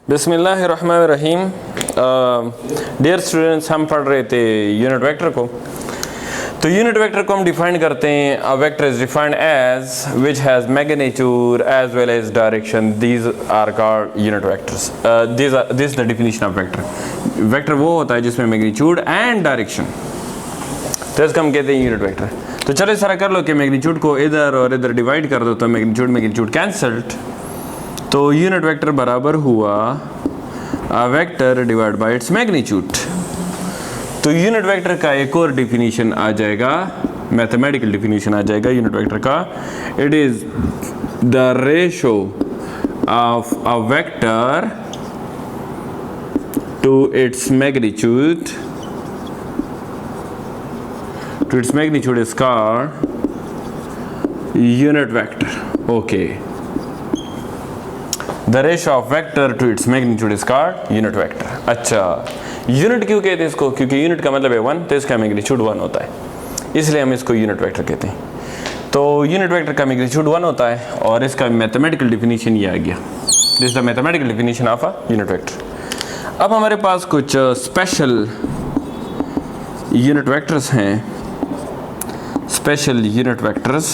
बिस्मिल्लाहिर्रहमानिर्रहीम। Dear students, हम पढ़ रहे थे यूनिट वेक्टर को। तो यूनिट वेक्टर को हम डिफाइन करते हैं, a vector is defined as which has magnitude as well as direction, these are called unit vectors. This is the definition of vector. Vector वो होता है जिसमें मैग्नीट्यूड एंड डायरेक्शन, तो इसको हम कहते हैं यूनिट वेक्टर। तो चलो इस तरह कर लो कि मैग्नीट्यूड को इधर और इधर डिवाइड कर दो, तो मैग्नीट्यूड कैंसल्ड, तो यूनिट वेक्टर बराबर हुआ a vector divide by its magnitude. तो यूनिट वेक्टर का एक और डिफिनीशन आ जाएगा, मैथमेटिकल डिफिनीशन आ जाएगा यूनिट वेक्टर का। It is the ratio of a vector to its magnitude is called unit vector. Okay. The ratio of vector to its magnitude is called unit vector. अच्छा, unit क्यों कहते हैं इसको? क्योंकि unit का मतलब है 1, तो इसका मैग्नीट्यूड 1 होता है, इसलिए हम इसको यूनिट वेक्टर कहते हैं। तो यूनिट वेक्टर का मैग्नीट्यूड 1 होता है और इसका मैथमेटिकल डिफिनीशन ये आ गया। This is the mathematical definition of a unit vector. अब हमारे पास कुछ स्पेशल यूनिट वेक्टर्स हैं, स्पेशल यूनिट वेक्टर्स।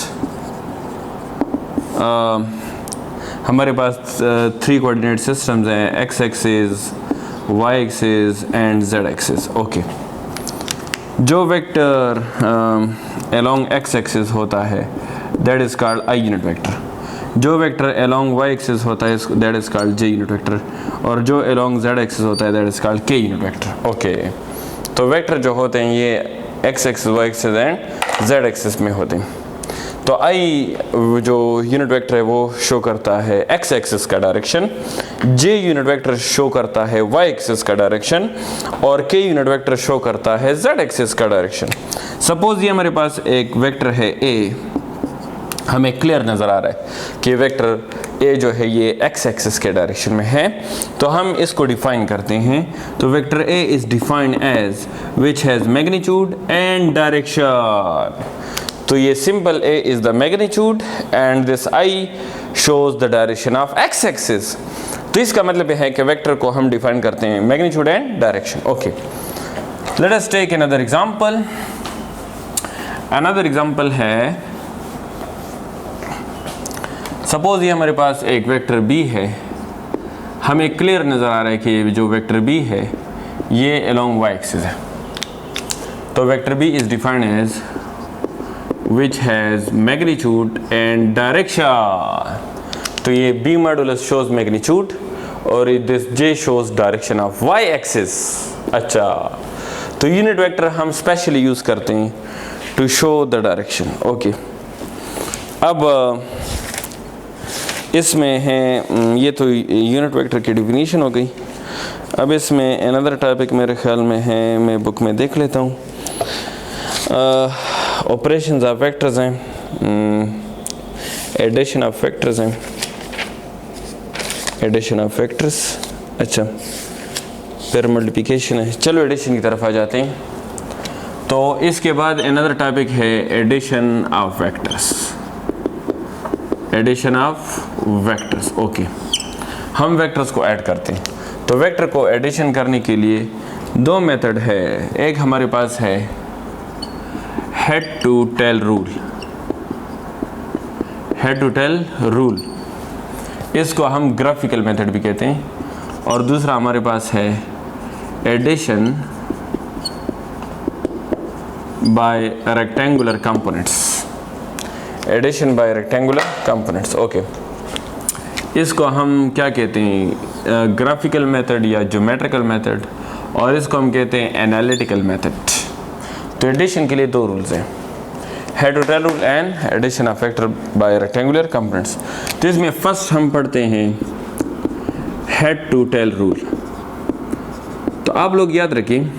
हमारे पास 3 कोऑर्डिनेट सिस्टम्स हैं, X axis, Y axis and Z axis. Okay, जो वेक्टर अलोंग एक्स एक्सिस होता है that is called I unit vector. जो वेक्टर अलोंग वाई एक्सिस होता है that is called J unit vector, और जो अलोंग जेड एक्सिस होता है that is called K unit vector. Okay, तो वेक्टर जो होते हैं ये X axis, Y axis and Z axis में होते हैं। तो आई जो यूनिट वेक्टर है वो शो करता है एक्स एक्सिस का डायरेक्शन, जे यूनिट वेक्टर शो करता है वाई एक्सिस का डायरेक्शन, और के यूनिट वेक्टर शो करता है जेड एक्सिस का डायरेक्शन। सपोज ये हमारे पास एक वेक्टर है ए, हमें क्लियर नज़र आ रहा है कि वेक्टर ए जो है ये एक्स एक्सिस के डायरेक्शन में है, तो हम इसको डिफाइन करते हैं। तो vector A is defined as which has magnitude and direction. तो ये simple A is the magnitude and this I shows the direction of X axis. तो इसका मतलब है कि वेक्टर को हम डिफाइन करते हैं magnitude and direction. Okay, let us take another example. Another example है, सपोज ये हमारे पास एक वेक्टर बी है, हमें क्लियर नज़र आ रहा है कि जो वेक्टर बी है ये अलोंग वाई एक्सिस है। तो vector B is defined as which has magnitude and direction. तो ये बी मॉडुलस शोज मैग्नीट्यूड और this J shows direction of Y axis. अच्छा, तो यूनिट वेक्टर हम स्पेशली यूज़ करते हैं to show the direction. Okay, अब इसमें है, ये तो यूनिट वेक्टर की डिफिनीशन हो गई। अब इसमें अनदर टॉपिक मेरे ख्याल में है, मैं बुक में देख लेता हूँ। ऑपरेशंस ऑफ वेक्टर्स हैं, एडिशन ऑफ वेक्टर्स हैं, एडिशन ऑफ वेक्टर्स। अच्छा, फिर मल्टीप्लिकेशन है। चलो एडिशन की तरफ आ जाते हैं। तो इसके बाद अनदर टॉपिक है addition of vectors, addition of vectors. Okay, हम वेक्टर्स को ऐड करते हैं। तो वेक्टर को एडिशन करने के लिए 2 मेथड है। एक हमारे पास है head to tail rule, head to tail rule, इसको हम ग्राफिकल मेथड भी कहते हैं। और दूसरा हमारे पास है addition by rectangular components, addition by rectangular components. Okay, इसको हम क्या कहते हैं? ग्राफिकल मेथड या ज्योमेट्रिकल मेथड, और इसको हम कहते हैं एनालिटिकल मेथड। तो एडिशन के लिए 2 रूल्स हैं, head to tail rule and addition of vector by rectangular components. तो इसमें फर्स्ट हम पढ़ते हैं हेड टू टेल रूल। तो आप लोग याद रखिए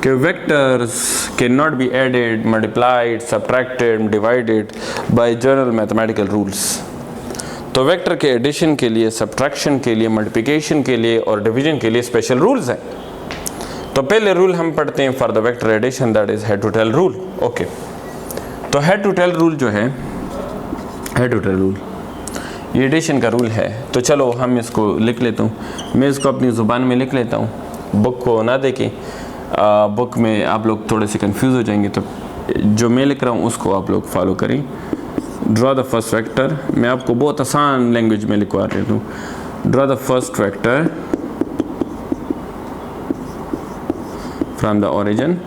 कि vectors can not be added, multiplied, subtracted, divided by general mathematical rules. तो वेक्टर के एडिशन के लिए, सब्ट्रैक्शन के लिए, मल्टीप्लिकेशन के लिए और डिवीजन के लिए स्पेशल रूल्स हैं। तो पहले रूल हम पढ़ते हैं for the vector addition, that is head to tail rule. Okay, तो हेड टू टेल रूल जो है, हेड टू टेल रूल ये एडिशन का रूल है। तो चलो हम इसको लिख लेता हूँ, मैं इसको अपनी ज़ुबान में लिख लेता हूँ, बुक को ना देखें, बुक में आप लोग थोड़े से कंफ्यूज हो जाएंगे, तो जो मैं लिख रहा हूँ उसको आप लोग फॉलो करें। ड्रॉ द फर्स्ट वेक्टर, मैं आपको बहुत आसान लैंग्वेज में लिखवा देता हूँ। Draw the first vector from the origin,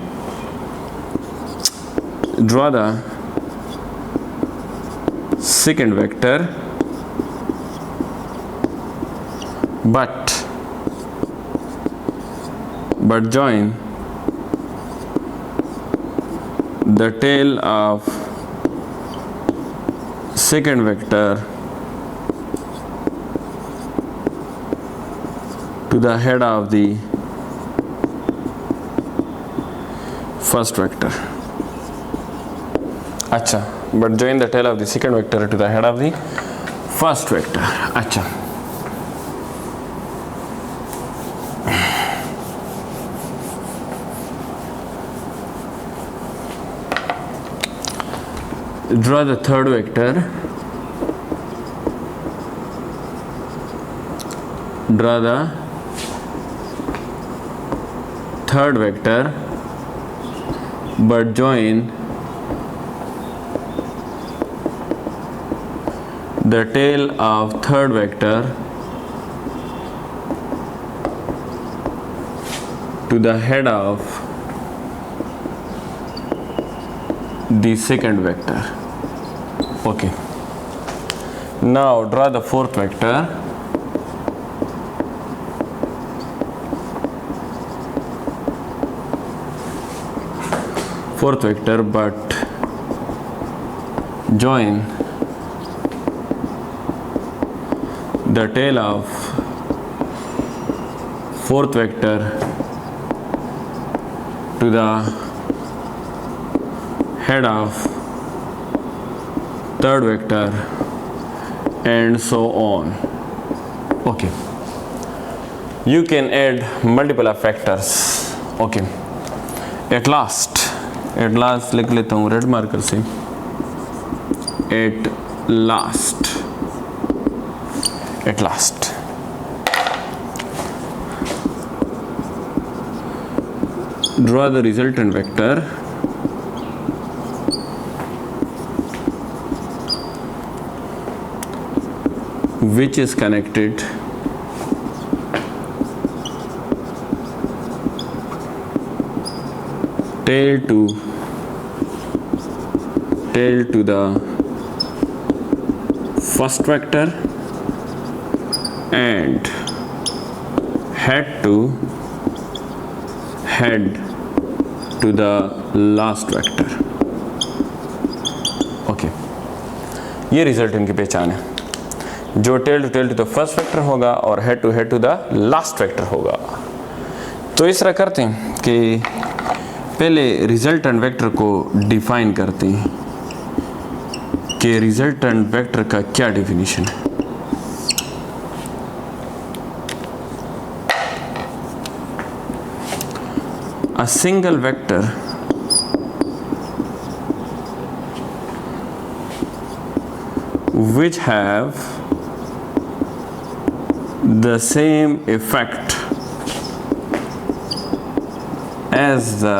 draw the second vector but join the tail of second vector to the head of the first vector. अच्छा, but join the tail of the second vector to the head of the first vector. अच्छा, draw the third vector, draw the third vector but join the tail of third vector to the head of the second vector. Okay, now draw the fourth vector, but join the tail of fourth vector to the head of third vector and so on. Okay, you can add multiple of vectors. Okay, at last लिख लेता हूँ red marker से, at last draw the resultant vector which is connected tail to the first vector and head to the last vector. Okay, ये result इनकी पहचान है, जो tail to the first vector होगा और head to the last vector होगा। तो इस तरह करते हैं कि पहले रिजल्टेंट वेक्टर को डिफाइन करते हैं कि रिजल्टेंट वेक्टर का क्या डेफिनेशन है। A single vector which have the same effect as the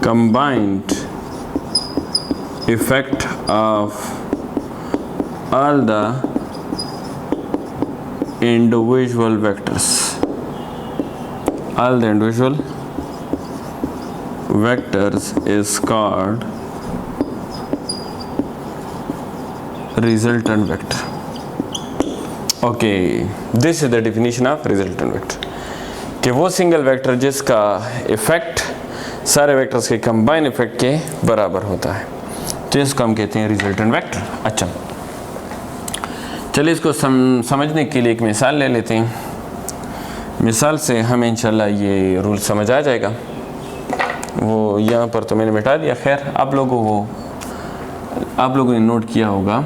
combined effect of all the individual vectors. All the individual vectors is called resultant vector. Okay, this is the definition of resultant vector, कि वो single vector जिसका effect सारे vectors के combine effect के बराबर होता है, तो इसको हम कहते हैं रिजल्टेंट वेक्टर। अच्छा, चलिए इसको समझने के लिए एक मिसाल ले लेते हैं। मिसाल से हमें इंशाल्लाह ये रूल समझ आ जाएगा। वो यहाँ पर तो मैंने मिटा दिया, खैर आप लोगों ने नोट किया होगा।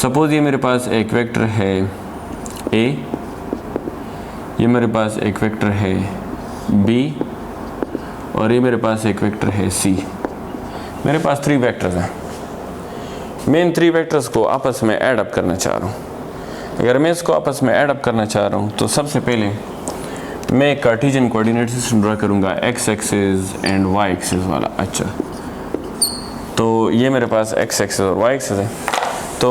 सपोज़ ये मेरे पास एक वेक्टर है ए, ये मेरे पास एक वेक्टर है बी और ये मेरे पास एक वेक्टर है सी। मेरे पास 3 वेक्टर्स हैं। मैं इन 3 वेक्टर्स को आपस में ऐड अप करना चाह रहा हूँ। अगर मैं इसको आपस में ऐड अप करना चाह रहा हूँ तो सबसे पहले मैं एक कार्टेशियन कोऑर्डिनेट सिस्टम ड्रा करूँगा, X axis and Y axis वाला। अच्छा, तो ये मेरे पास एक्स एक्सिस और वाई एक्सिस है। तो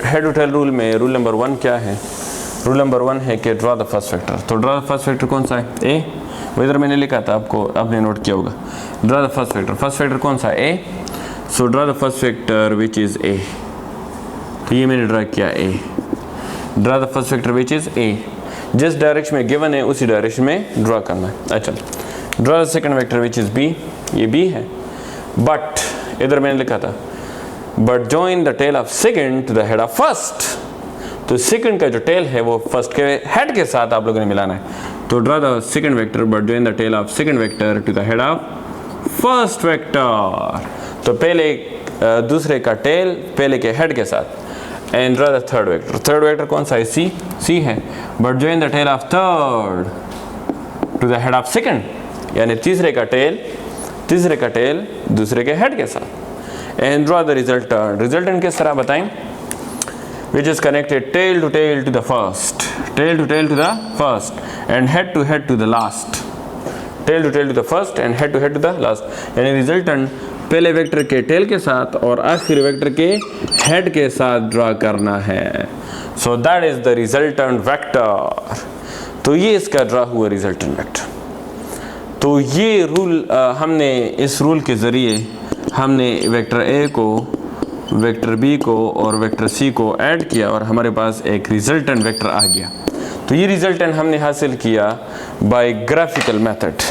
हेड टू टेल रूल में रूल नंबर 1 क्या है? रूल नंबर 1 है कि ड्रा द फर्स्ट वेक्टर। तो ड्रा द फर्स्ट वेक्टर कौन सा है? ए। वो इधर मैंने लिखा था, आपको आपने नोट किया होगा। Draw the first vector. First vector कौन सा है? A. So draw the first vector which is A. तो ये मैंने ड्रा किया A. Draw the first vector which is A. जिस डायरेक्शन में गिवन है उसी डायरेक्शन में ड्रा करना है। अच्छा, draw the second vector which is B. ये बी है, बट इधर मैंने लिखा था but join the tail of second to the head of first. तो सेकंड का जो टेल है वो फर्स्ट के हेड के साथ आप लोगों ने मिलाना है। तो draw the second vector but join the tail of second vector to the head of first vector. तो पहले दूसरे का टेल पहले के हेड के साथ। And draw the third vector. Third vector कौन सा है? सी। सी है, but join the tail of third to the head of second, यानी तीसरे का टेल दूसरे के हेड के साथ। And draw the resultant. Resultant किस तरह बताएं? which is connected tail to the first, tail to the first and head to the last, tail to the first and head to the last। यानी resultant पहले vector के tell के साथ और आखिरी वेक्टर के हेड के साथ ड्रा करना है। So that is the resultant vector. तो ये इसका ड्रा हुआ रिजल्टेंट वेक्टर। तो ये रूल हमने इस रूल के ज़रिए हमने वेक्टर ए को, वेक्टर बी को और वेक्टर सी को ऐड किया और हमारे पास एक रिजल्टेंट वेक्टर आ गया। तो ये रिजल्टेंट हमने हासिल किया बाय ग्राफिकल मेथड,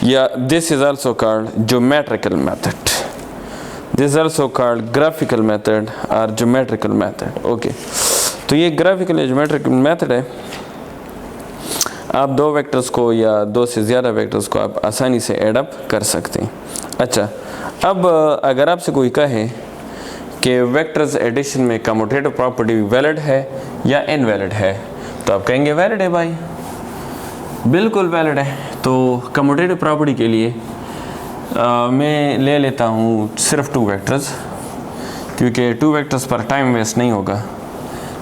या this is also called geometrical method. This is also called graphical method और ज्योमेट्रिकल मेथड। ओके, तो ये ग्राफिकल या ज्योमेट्रिकल मेथड है। आप 2 वेक्टर्स को या 2 से ज़्यादा वेक्टर्स को आप आसानी से ऐड अप कर सकते हैं। अच्छा, अब अगर आपसे कोई कहे कि वेक्टर्स एडिशन में कम्यूटेटिव प्रॉपर्टी वैलिड है या इनवैलिड है, तो आप कहेंगे वैलिड है भाई, बिल्कुल वैलिड है। तो कम्यूटेटिव प्रॉपर्टी के लिए मैं ले लेता हूँ सिर्फ 2 वेक्टर्स, क्योंकि 2 वेक्टर्स पर टाइम वेस्ट नहीं होगा।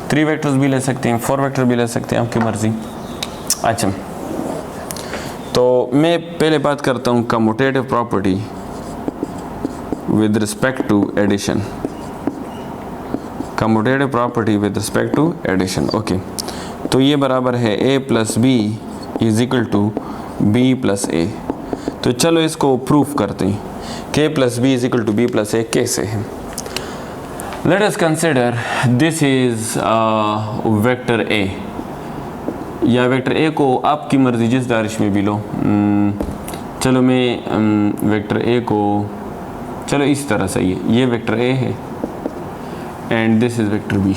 3 वेक्टर्स भी ले सकते हैं, 4 वेक्टर भी ले सकते हैं, आपकी मर्ज़ी। अच्छा, तो मैं पहले बात करता हूँ commutative property with respect to addition. Commutative property with respect to addition. Okay, तो ये बराबर है a plus B is equal to B plus A. तो चलो इसको प्रूफ करते हैं कि a plus B is equal to B plus A कैसे है। Let us consider this is vector A, या वेक्टर ए को आपकी मर्जी जिस डायरेक्शन में भी लो। चलो मैं वेक्टर ए को, चलो इस तरह से ये वेक्टर ए है and this is vector B.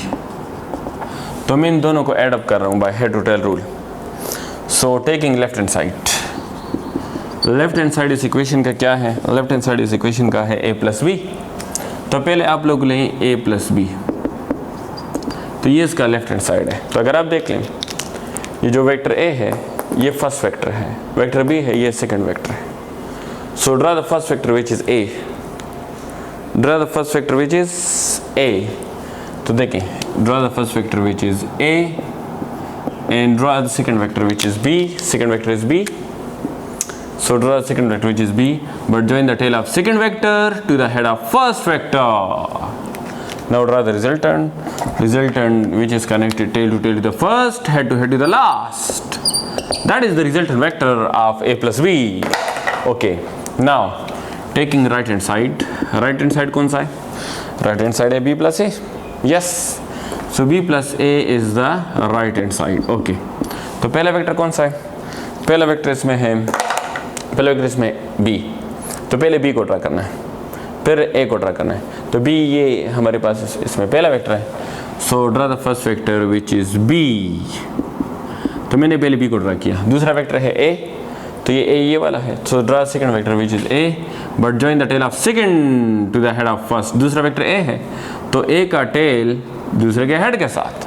तो मैं इन दोनों को ऐड अप कर रहा हूँ by head to tail rule. So taking left hand side, left hand side इस इक्वेशन का क्या है? लेफ्ट हैंड साइड इस इक्वेशन का है a प्लस बी। तो पहले आप लोग लें a प्लस बी, तो ये इसका लेफ्ट हैंड साइड है। तो अगर आप देख लें, ये जो वेक्टर a है ये फर्स्ट वेक्टर है, वेक्टर b है ये सेकंड वेक्टर है। So draw the first vector which is a, draw the first vector which is a। तो देखें, draw the first vector which is a and draw the second vector which is b, second vector is b, so draw the second vector which is b, but join the tail of second vector to the head of first vector. Now draw the resultant which is connected tail to the first, head to the last. That is the resultant vector of a plus b. Okay, now taking right hand side कौन सा है? right hand side है b plus a, yes, so b plus a is the right hand side. Okay, तो पहला vector कौन सा है? पहला वेक्टर इसमें है, पहला वेक्टर इसमें b, तो पहले b को ड्रा करना है, फिर a को ड्रा करना है। तो b ये हमारे पास इसमें पहला वेक्टर है, so draw the first vector which is b। तो मैंने पहले b को ड्रा किया। दूसरा वेक्टर है a, तो ये a ये वाला है, so draw second vector which is a, but join the tail of second to the head of first. दूसरा वेक्टर a है, तो a का टेल दूसरे के हेड के साथ,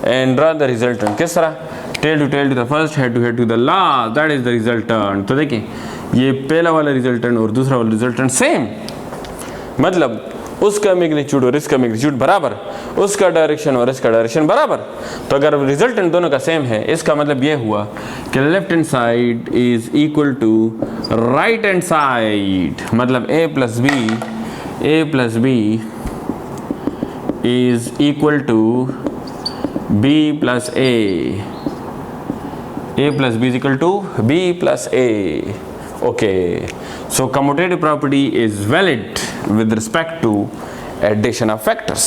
एंड ड्रा द रिजल्टेंट किस तरह? Tail to the first, head to the last, that is the resultant. तो देखिए, ये पहला वाला रिजल्टेंट और दूसरा वाला रिजल्टेंट सेम, मतलब उसका मैग्नीट्यूड और इसका मैग्नीट्यूड बराबर, उसका डायरेक्शन और इसका डायरेक्शन बराबर। तो अगर रिजल्टेंट दोनों का सेम है, इसका मतलब ये हुआ कि left hand side is equal to right hand side, मतलब a plus B is equal to b plus a plus b is equal to b plus a. Okay, so commutative property is valid with respect to addition of factors.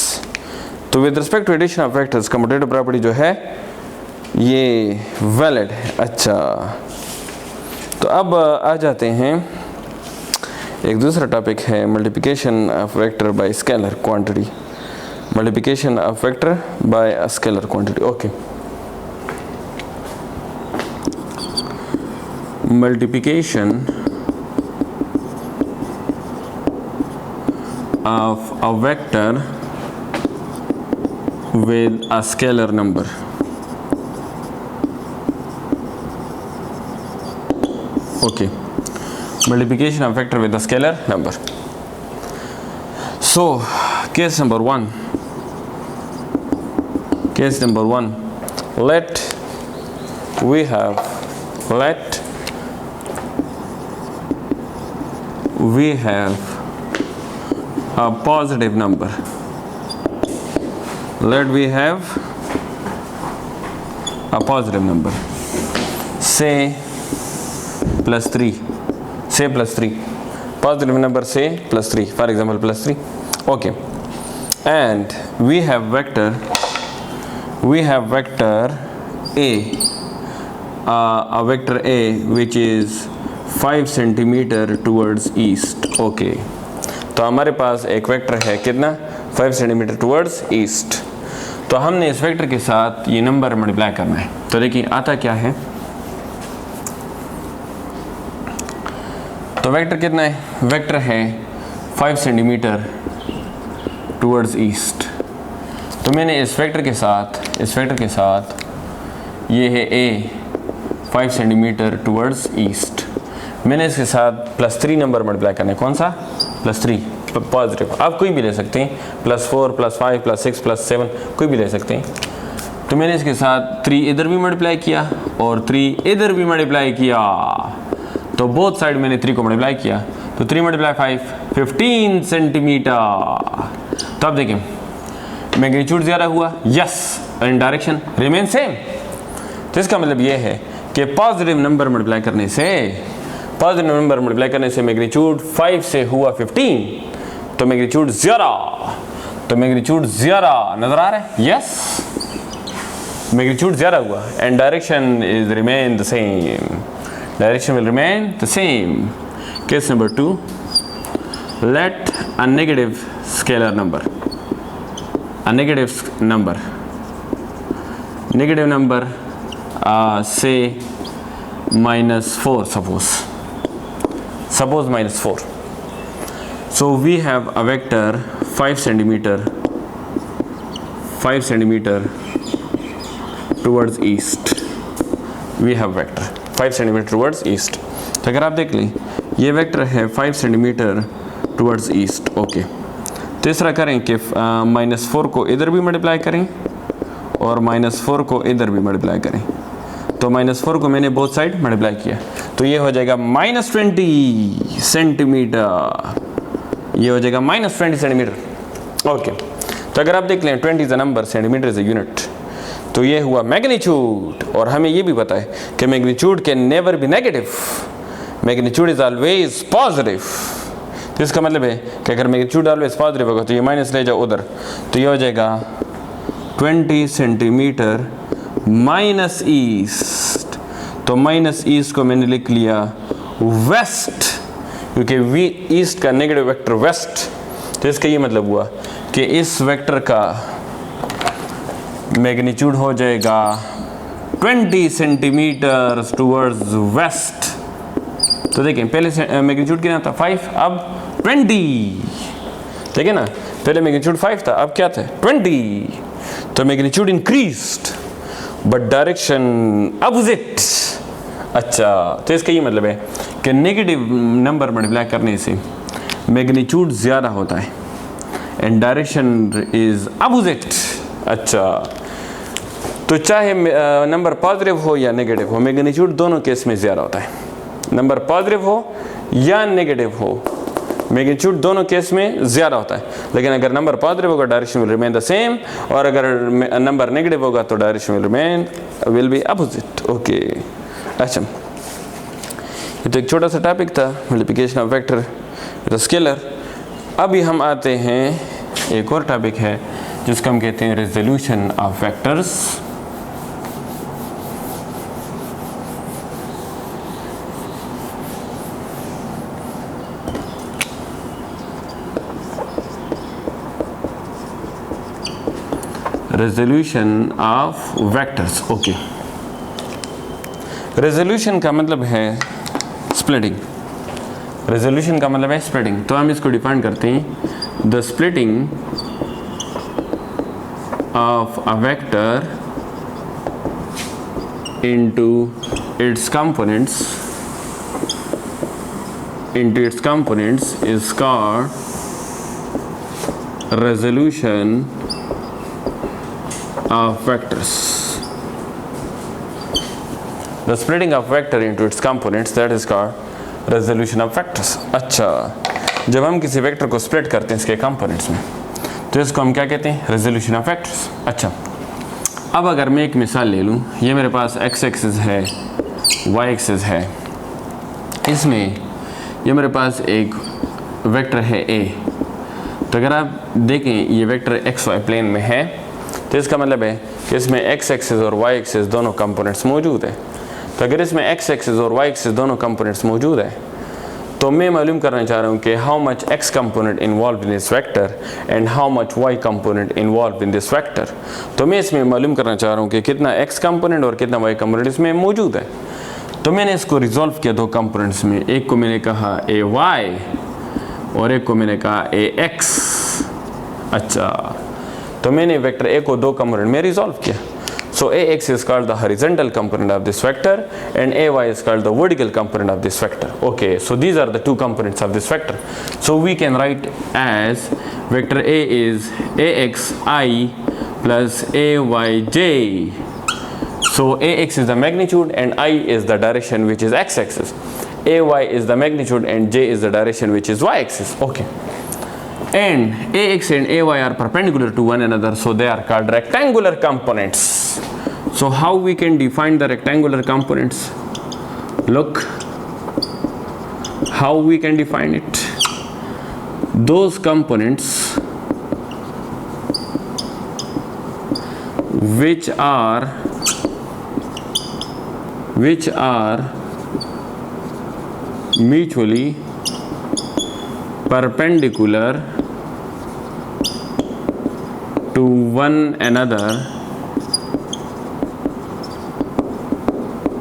तो with respect to addition of factors commutative property जो है ये valid है। अच्छा, तो अब आ जाते हैं, एक दूसरा टॉपिक है multiplication of vector bye scalar quantity, multiplication of vector bye a scalar quantity. Okay, multiplication of a vector with a scalar number. Okay, multiplication of vector with a scalar number. So case number one, let we have a positive number. Let we have a positive number, say plus 3, positive number say plus 3, for example plus 3. Okay, and we have vector a vector a which is 5 centimetre towards east. Okay, तो हमारे पास एक vector है कितना, 5 centimetre towards east. तो हमने इस vector के साथ ये नंबर मल्टीप्लाई करना है। तो देखिए आता क्या है, तो वेक्टर कितना है, वेक्टर है 5 सेंटीमीटर टूवर्ड्स ईस्ट। तो मैंने इस वेक्टर के साथ ये है a 5 सेंटीमीटर टूवर्ड्स ईस्ट, मैंने इसके साथ प्लस 3 नंबर मल्टीप्लाई करना है। कौन सा, प्लस 3 पॉजिटिव, आप कोई भी ले सकते हैं, प्लस 4 प्लस 5 प्लस 6 प्लस 7 कोई भी ले सकते हैं। तो मैंने इसके साथ 3 इधर भी मल्टीप्लाई किया और 3 इधर भी मल्टीप्लाई किया, तो बोथ साइड मैंने 3 को मल्टीप्लाई किया, तो 3 मल्टीप्लाई 5 15 सेंटीमीटर। तो अब देखें मैग्नीट्यूड ज़्यादा हुआ, yes, and direction remain same. तो इसका मतलब ये है कि पॉजिटिव नंबर मल्टीप्लाई करने से मैग्नीट्यूड 5 से हुआ 15, तो मैग्नीट्यूड ज़्यादा नजर आ रहा है, यस, मैग्नीट्यूड ज़्यादा हुआ and direction is remain the same, direction will remain the same. Case number 2, let a negative scalar number, say -4, suppose -4. So we have a vector 5 centimeter towards east. We have vector 5 centimeter towards east. तो अगर आप देख लें ये vector है 5 centimetre towards east. Okay, तो इस तरह करें कि -4 को इधर भी मल्टीप्लाई करें और -4 को इधर भी मल्टीप्लाई करें। तो -4 को मैंने बोथ साइड मल्टीप्लाई किया, तो ये हो जाएगा -20 सेंटीमीटर, ये हो जाएगा -20 सेंटीमीटर। ओके, तो अगर आप देख लें 20 is a number, centimetre is a unit, तो ये हुआ मैग्नीट्यूड। और हमें ये भी पता है कि magnitude can never be negative, magnitude is always positive. तो इसका मतलब है कि अगर मैग्नीट्यूड ऑलवेज पॉजिटिव होगा तो ये माइनस ले जाओ उधर, तो ये हो जाएगा 20 सेंटीमीटर माइनस ईस्ट। तो माइनस ईस्ट को मैंने लिख लिया वेस्ट, क्योंकि ईस्ट का नेगेटिव वेक्टर वेस्ट। तो इसका ये मतलब हुआ कि इस वेक्टर का मैग्नीट्यूड हो जाएगा 20 सेंटीमीटर टूवर्ड्स वेस्ट। तो देखें पहले मैग्नीट्यूड कितना था 5, अब 20, ठीक है ना, पहले मैग्नीट्यूड 5 था, अब क्या था 20। तो magnitude increased but direction opposite. अच्छा, तो इसका ये मतलब है कि नेगेटिव नंबर मल्टीप्लाई करने से मैग्नीट्यूड ज़्यादा होता है, एंड डायरेक्शन इज अपोजिट। अच्छा, तो चाहे नंबर पॉजिटिव हो या नेगेटिव हो, मैग्नीट्यूड दोनों केस में ज़्यादा होता है। नंबर पॉजिटिव हो या नेगेटिव हो, मैग्नीट्यूड दोनों केस में ज़्यादा होता है। लेकिन अगर नंबर पॉजिटिव होगा direction will remain the same, और अगर नंबर नेगेटिव होगा तो direction will be opposite. Okay, अच्छा, ये तो एक छोटा सा टॉपिक था, multiplication of vector with scalar. अभी हम आते हैं, एक और टॉपिक है जिसको हम कहते हैं resolution of vectors. Resolution of vectors. Okay, resolution का मतलब है स्प्लिटिंग। रेजोल्यूशन का मतलब है स्प्लिटिंग, तो हम इसको डिफाइन करते हैं, the splitting of a vector into its components is called resolution of vectors. The splitting of vector into its components, that is called resolution of vectors. अच्छा, जब हम किसी वेक्टर को स्प्लिट करते हैं इसके कंपोनेंट्स में, तो इसको हम क्या कहते हैं, रेजोल्यूशन ऑफ वेक्टर्स। अच्छा, अब अगर मैं एक मिसाल ले लूँ, ये मेरे पास x एक्सिस है, y एक्सिस है, इसमें ये मेरे पास एक वेक्टर है a। तो अगर आप देखें ये वेक्टर xy प्लेन में है, तो इसका मतलब है कि इसमें x एक्सिस और y एक्सिस दोनों कंपोनेंट्स मौजूद हैं। तो अगर इसमें x एक्सिस और y एक्सिस दोनों कंपोनेंट्स मौजूद हैं, तो मैं मालूम करना चाह रहा हूँ कि how much x component involve in this vector and how much y component involve in this vector. तो मैं इसमें मालूम करना चाह रहा हूँ कि कितना x कंपोनेंट और कितना y कंपोनेंट इसमें मौजूद है। तो मैंने इसको रिजॉल्व किया दो कंपोनेंट्स में, एक को मैंने कहा ay और एक को मैंने कहा ax। अच्छा, तो मैंने वेक्टर a को दो कंपोनेंट में रिजॉल्व किया। So ax is called the horizontal component of this vector and ay is called the vertical component of this vector. Okay, so these are the two components of this vector. So we can write as vector a is axi plus ayj. So ax is the magnitude and I is the direction which is x-axis. ay is the magnitude and j is the direction which is y-axis. Okay. And ax and ay are perpendicular to one another, so they are called rectangular components. So how we can define the rectangular components? Look how we can define it. Those components which are mutually perpendicular to one another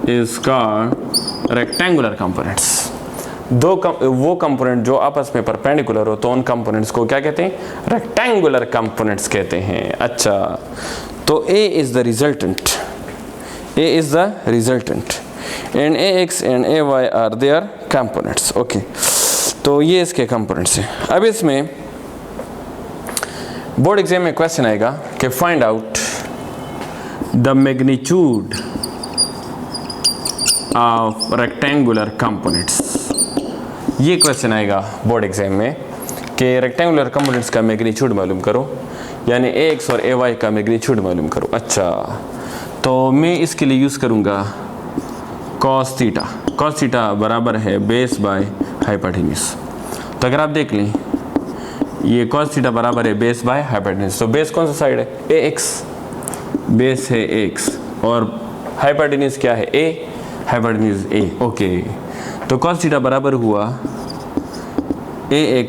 is called rectangular components. वो component जो आपस में perpendicular हो, तो उन components को क्या कहते हैं, रेक्टेंगुलर कंपोनेंट्स कहते हैं। अच्छा, तो A is the resultant and ax and ay are their components. Okay, तो ये इसके कंपोनेंट्स हैं। अब इसमें बोर्ड एग्जाम में क्वेश्चन आएगा कि find out the magnitude of rectangular components. ये क्वेश्चन आएगा बोर्ड एग्जाम में कि रेक्टेंगुलर कंपोनेंट्स का मैग्नीट्यूड मालूम करो, यानी ax और ay का मैग्नीट्यूड मालूम करो। अच्छा, तो मैं इसके लिए यूज़ करूँगा cos थीटा। cos थीटा बराबर है बेस बाय हाइपोटेन्यूज। तो अगर आप देख लें, ये cos थीटा बराबर है बेस बाय हाइपोटेन्यूज। तो बेस कौन सा साइड है, ax, बेस है x और हाइपोटेन्यूज क्या है, a, हाइपोटेन्यूज a। ओके, तो cos थीटा बराबर हुआ ax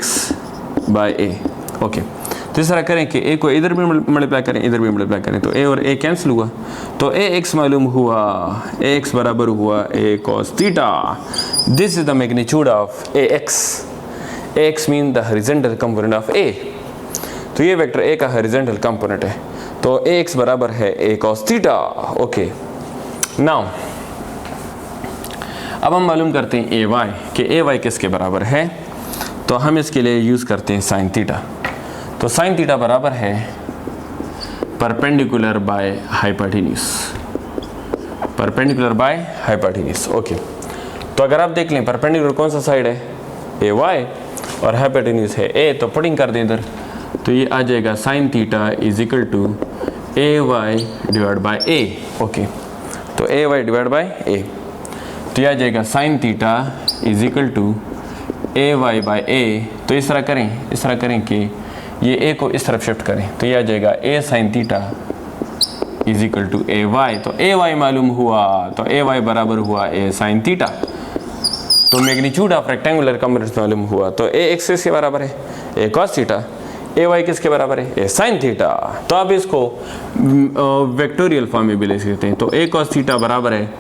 बाय a। ओके, तो इस तरह करें कि a को इधर भी मल्टीप्लाई करें, इधर भी मल्टीप्लाई करें, तो a और a कैंसिल हुआ, तो ax मालूम हुआ, ax बराबर हुआ a cos theta. This is the magnitude of ax। ax mean the horizontal component of a। तो ये वेक्टर a का हॉरिजॉन्टल कंपोनेंट है, तो ax बराबर है a cos theta. Okay, now अब हम मालूम करते हैं ay कि ay किसके बराबर है। तो हम इसके लिए यूज़ करते हैं साइन थीटा। तो साइन थीटा बराबर है perpendicular by hypotenuse, perpendicular by hypotenuse. Okay, तो अगर आप देख लें परपेंडिकुलर कौन सा साइड है, ए वाई, और हाइपोटेन्यूज है ए, तो पुटिंग कर दें इधर, तो ये आ जाएगा sine theta is equal to A Y divide by A. Okay, तो A Y divide by A, तो ये आ जाएगा sine theta is equal to A Y by A. तो इस तरह करें कि ये ए को इस तरफ शिफ्ट करें, तो ये आ जाएगा A sine theta is equal to A Y. तो ए वाई मालूम हुआ, तो ए वाई बराबर हुआ ए साइन थीटा। तो मैग्नीट्यूड ऑफ रेक्टेंगुलर कंपोनेंट्स मालूम हुआ, तो ए एक्स के बराबर है ए कॉस थीटा, ए वाई किसके बराबर है ए साइन थीटा। तो आप इसको वेक्टोरियल फॉर्म में भी ले सकते हैं, तो ए कॉस थीटा बराबर है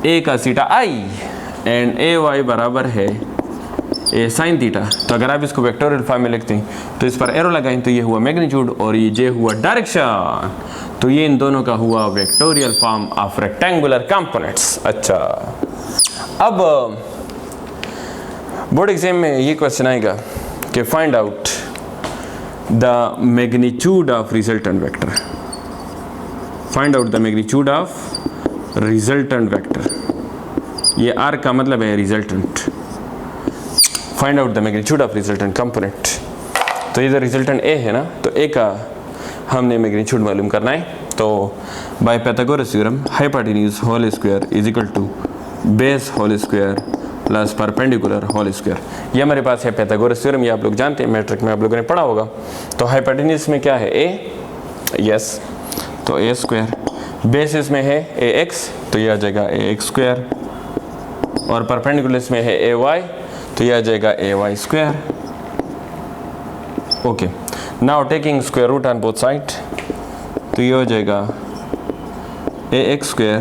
ए का theta I and A Y बराबर है ए साइन थीटा। तो अगर आप इसको वेक्टोरियल फॉर्म में लिखते हैं तो इस पर एरो लगाएं, तो ये हुआ मैग्नीट्यूड और ये जे हुआ डायरेक्शन, तो ये इन दोनों का हुआ vectorial form of rectangular components. अच्छा, अब बोर्ड एग्जाम में ये क्वेश्चन आएगा कि find out the magnitude of resultant vector, find out the magnitude of resultant vector, ये आर का मतलब है resultant, find out the magnitude of resultant component. तो ये रिजल्टेंट ए है ना, तो ए का हमने मैग्नीट्यूड मालूम करना है। तो by Pythagoras theorem hypotenuse whole square is equal to base whole square plus perpendicular whole square, ये हमारे पास है पाइथागोरस थ्योरम, ये आप लोग जानते हैं, मैट्रिक में आप लोगों ने पढ़ा होगा। तो हाइपोटेन्यूज में क्या है ए, यस, तो ए स्क्वायर, बेस इसमें है ए एक्स, तो ये आ जाएगा ए एक्स स्क्वायर, और परपेंडिकुलर में है ए वाई, तो ये आ जाएगा A Y square. Okay, now taking square root on both side, तो ये हो जाएगा A X square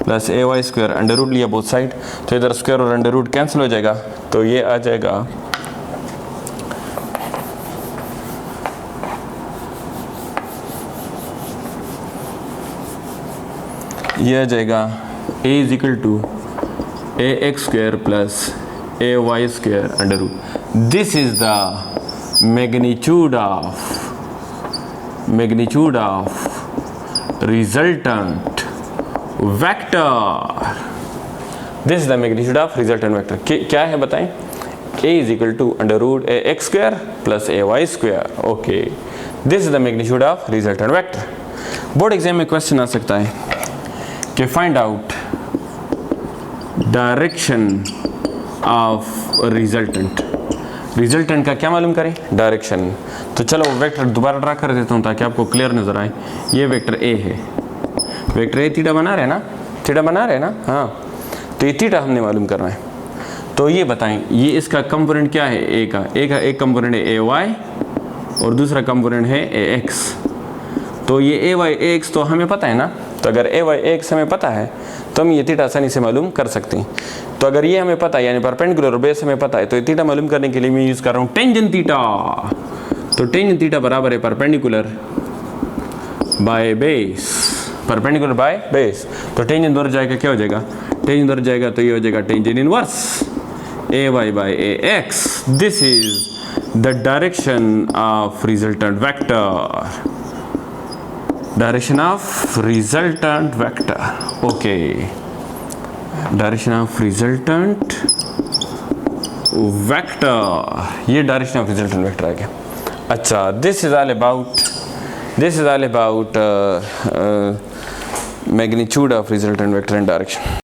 plus A Y square, under root लिया बोथ साइड, तो इधर स्क्वायर और अंडर रूट कैंसिल हो जाएगा, तो ये आ जाएगा A is equal to A X square plus A Y square under root. This is the magnitude of resultant vector, this is the magnitude of resultant vector. क्या है बताएं, A is equal to under root A X square plus A Y square. Okay, this is the magnitude of resultant vector. Board exam में question आ सकता है कि find out direction of resultant, resultant का क्या मालूम करें, डायरेक्शन। तो चलो वेक्टर दोबारा ड्रा कर देता हूँ ताकि आपको क्लियर नजर आए। ये वेक्टर ए है, वेक्टर ए थीटा बना रहे हैं ना, थीटा बना रहे हैं ना, हाँ, तो ये थीटा हमने मालूम करना है। तो ये बताएं, ये इसका कंपोनेंट क्या है, ए का एक कंपोनेंट है ए वाई और दूसरा कंपोनेंट है ए एक्स। तो ये ए वाई ए एक्स तो हमें पता है ना, तो अगर ए वाई ए एक्स हमें पता है तो हम ये थीटा आसानी से मालूम कर सकते हैं। तो अगर ये हमें पता है यानी परपेंडिकुलर और बेस हमें पता है, तो ये थीटा मालूम करने के लिए मैं यूज़ कर रहा हूँ टेंजेंट थीटा। तो टेंजेंट थीटा बराबर है perpendicular by base, perpendicular by base. तो टेंजेंट उधर जाएगा, क्या हो जाएगा, टेंजेंट उधर जाएगा, तो ये हो जाएगा tangent inverse A Y by A X. This is the direction of resultant vector, direction of resultant vector. Okay, direction of resultant vector, ये डायरेक्शन ऑफ रिजल्टेंट वेक्टर आ गया। अच्छा, this is all about magnitude of resultant vector and direction.